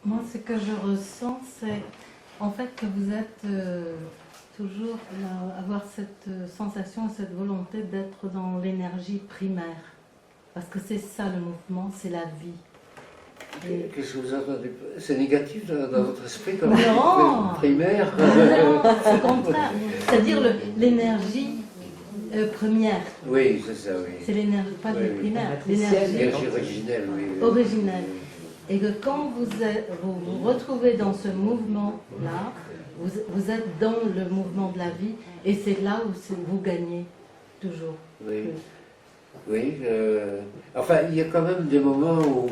Moi, ce que je ressens, c'est en fait que vous êtes toujours là, avoir cette sensation, cette volonté d'être dans l'énergie primaire. Parce que c'est ça le mouvement, c'est la vie. Et... Qu'est-ce que vous entendez? C'est négatif dans votre esprit comme non, primaire? non, au contraire. C'est-à-dire l'énergie première. Oui, c'est ça, oui. C'est l'énergie, pas Oui, primaire, l'énergie originelle, oui. Originelle. Et que quand vous vous retrouvez dans ce mouvement-là, vous êtes dans le mouvement de la vie, et c'est là où vous gagnez, toujours. Oui. Oui, enfin, il y a quand même des moments où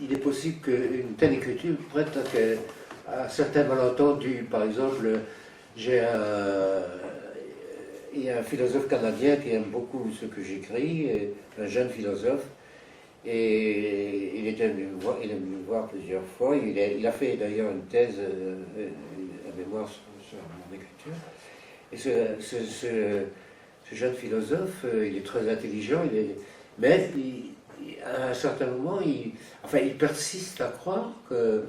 il est possible qu'une telle écriture prête à certains malentendus. Par exemple, il y a un philosophe canadien qui aime beaucoup ce que j'écris, un jeune philosophe, et il est venu me voir plusieurs fois. Il a fait d'ailleurs une thèse, un mémoire sur mon écriture. Et ce jeune philosophe, il est très intelligent, mais à un certain moment, il persiste à croire que,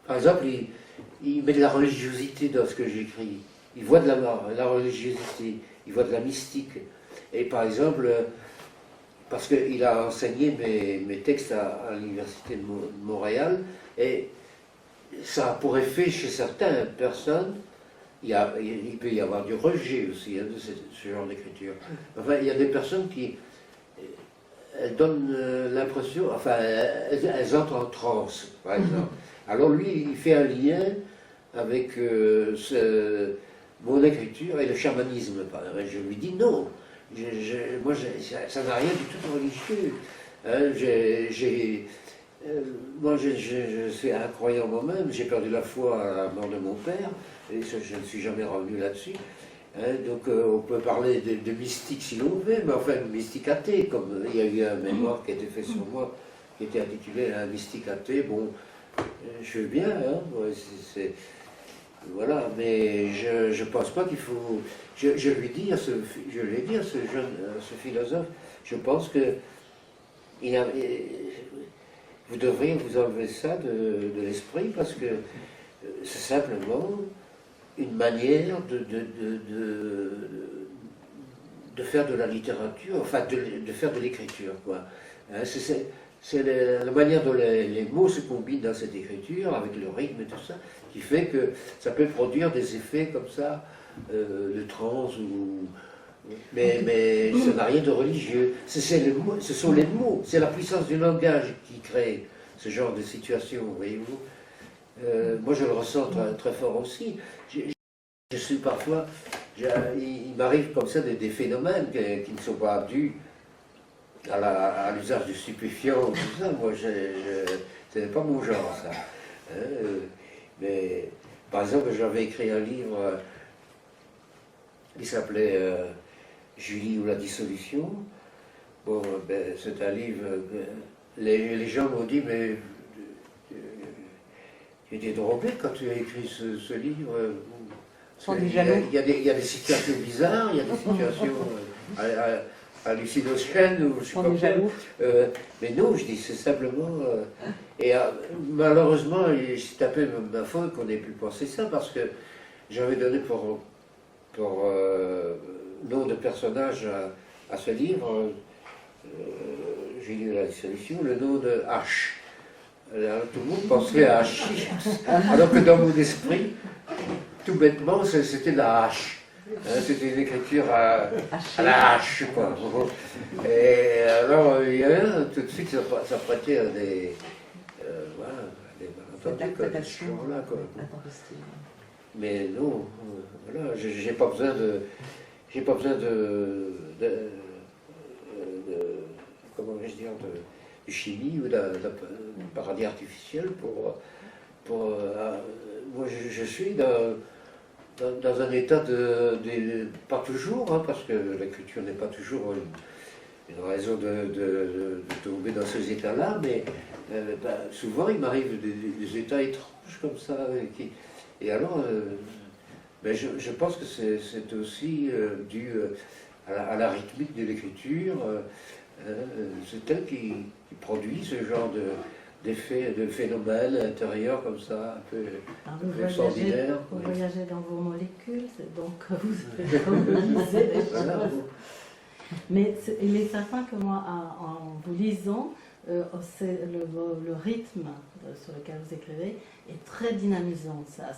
par exemple, il met de la religiosité dans ce que j'écris. Il voit de la religiosité, il voit de la mystique. Et par exemple, parce qu'il a enseigné mes textes à l'université de Montréal, et ça a pour effet chez certaines personnes, il peut y avoir du rejet aussi de ce genre d'écriture. Enfin, il y a des personnes qui elles donnent l'impression, enfin, elles entrent en transe, par exemple. Alors lui, il fait un lien avec mon écriture et le chamanisme. Je lui dis non, moi, ça n'a rien du tout de religieux. Moi, je suis incroyant moi-même, j'ai perdu la foi à la mort de mon père, et je ne suis jamais revenu là-dessus. Donc on peut parler de mystique si l'on veut, mais enfin une mystique athée, comme il y a eu un mémoire qui a été fait sur moi, qui était intitulé Un mystique athée. Bon, je veux bien, hein, voilà, mais je pense pas qu'il faut... Je lui ai dit à ce jeune, à ce philosophe, je pense que vous devriez vous enlever ça de l'esprit, parce que c'est simplement une manière de faire de la littérature, enfin de faire de l'écriture, quoi. Hein, c'est la manière dont les mots se combinent dans cette écriture, avec le rythme et tout ça, qui fait que ça peut produire des effets comme ça, de transe, mais ça n'a rien de religieux. Ce sont les mots, c'est la puissance du langage qui crée ce genre de situation, voyez-vous. Moi je le ressens très, très fort aussi. Je suis parfois, il m'arrive comme ça des phénomènes qui ne sont pas dus à l'usage du stupéfiant, tout ça. Moi, ce n'est pas mon genre, ça. Mais, par exemple, j'avais écrit un livre qui s'appelait Julie ou la dissolution. Bon, ben, c'est un livre, les gens m'ont dit, mais tu étais drogué quand tu as écrit ce livre. Il y a des situations bizarres, il y a des situations hallucinogènes, ou je sais pas jaloux. Mais non, je dis, c'est simplement... et malheureusement, c'est un peu ma faute qu'on ait pu penser ça, parce que j'avais donné pour nom de personnage à ce livre, j'ai lu la dissolution, le nom de H. Alors, tout le monde pensait à H, alors que dans mon esprit, tout bêtement, c'était la hache. C'était une écriture à la hache, quoi. Et alors, tout de suite, ça prêtait à des... voilà, des malentendus, ce genre-là, quoi. Mais non, voilà, j'ai pas besoin de... comment vais-je dire, de chimie ou de paradis artificiel moi, je suis dans un état pas toujours, hein, parce que l'écriture n'est pas toujours une raison de tomber dans ces états-là, mais souvent il m'arrive des états étranges comme ça. Et alors, je pense que c'est aussi dû à la rythmique de l'écriture. C'est elle qui produit ce genre de phénomènes intérieurs comme ça, un peu extraordinaires. Vous voyagez dans vos molécules, donc vous avez colonisé les Voilà. choses. Mais il est certain que moi, en vous lisant, le rythme sur lequel vous écrivez est très dynamisant. Ça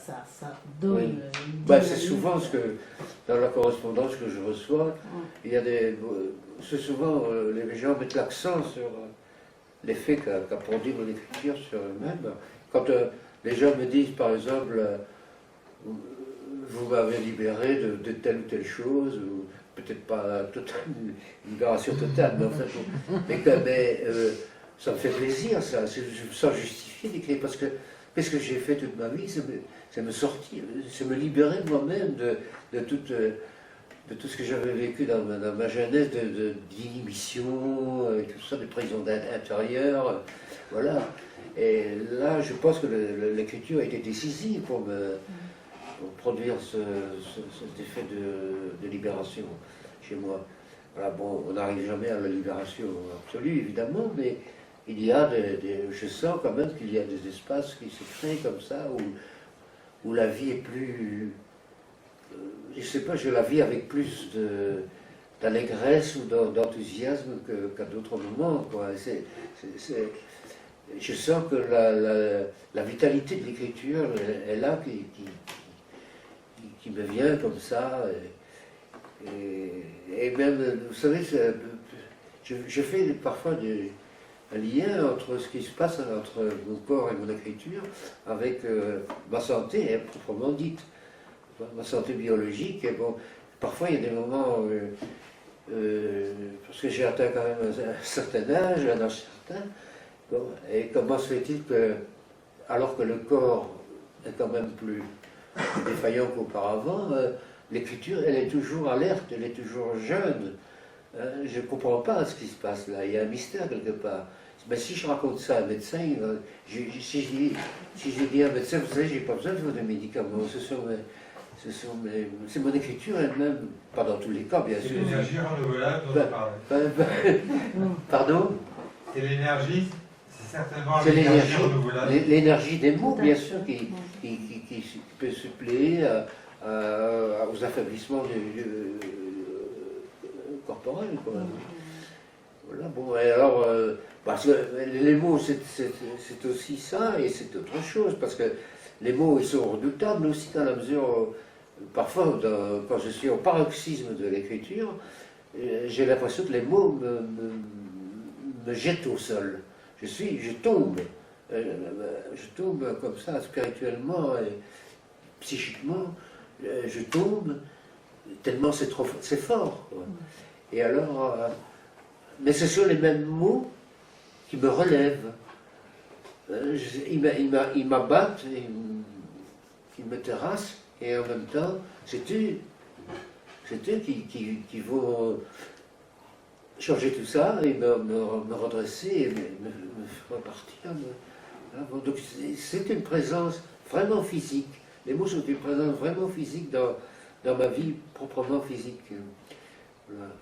donne Oui. une C'est dynamique. souvent ce que, dans la correspondance que je reçois, il y a c'est souvent les gens mettent l'accent sur l'effet qu'a produit mon écriture sur eux-mêmes. Quand les gens me disent, par exemple, vous m'avez libéré de telle ou telle chose, ou peut-être pas une libération totale, mais en fait, ça me fait plaisir, ça. Je me sens justifié d'écrire, parce que qu'est-ce que j'ai fait toute ma vie, c'est me sortir, c'est me libérer moi-même de tout ce que j'avais vécu dans ma jeunesse, d'inhibition, et tout ça, de prison intérieure, voilà. Et là, je pense que l'écriture a été décisive pour produire cet effet de libération chez moi. Voilà, bon, on n'arrive jamais à la libération absolue, évidemment, mais il y a je sens quand même qu'il y a des espaces qui se créent comme ça, où la vie est plus... je sais pas, je la vis avec plus d'allégresse ou d'enthousiasme qu'à d'autres moments, quoi. Je sens que la vitalité de l'écriture est là, qui me vient comme ça. Et même, vous savez, je fais parfois un lien entre ce qui se passe entre mon corps et mon écriture avec ma santé, proprement dite. Ma santé biologique. Et bon, parfois, il y a des moments, parce que j'ai atteint quand même un certain âge, un âge certain, bon, et comment se fait-il que, alors que le corps est quand même plus défaillant qu'auparavant, l'écriture, elle est toujours alerte, elle est toujours jeune. Je ne comprends pas ce qui se passe là, il y a un mystère quelque part. Mais si je raconte ça à un médecin, si je dis à un médecin, vous savez, j'ai pas besoin de vos médicaments, c'est mon écriture elle-même, pas dans tous les cas, bien C'est sûr. l'énergie renouvelable dont on parlait. Pardon? C'est l'énergie, c'est certainement C'est l'énergie renouvelable. l'énergie des mots, Tout à bien fait. sûr, qui peut suppléer aux affaiblissements corporels, quoi. Voilà, bon, et alors, parce que les mots, c'est aussi ça, et c'est autre chose, parce que les mots, ils sont redoutables aussi, dans la mesure où, parfois, quand je suis au paroxysme de l'écriture, j'ai l'impression que les mots me jettent au sol. Je tombe comme ça, spirituellement et psychiquement, je tombe, tellement c'est fort, quoi. Et alors, mais ce sont les mêmes mots qui me relèvent. Ils m'abattent, ils me terrassent, et en même temps, c'est eux qui vont changer tout ça et me redresser et me faire repartir. Donc c'est une présence vraiment physique. Les mots sont une présence vraiment physique dans ma vie proprement physique. Voilà.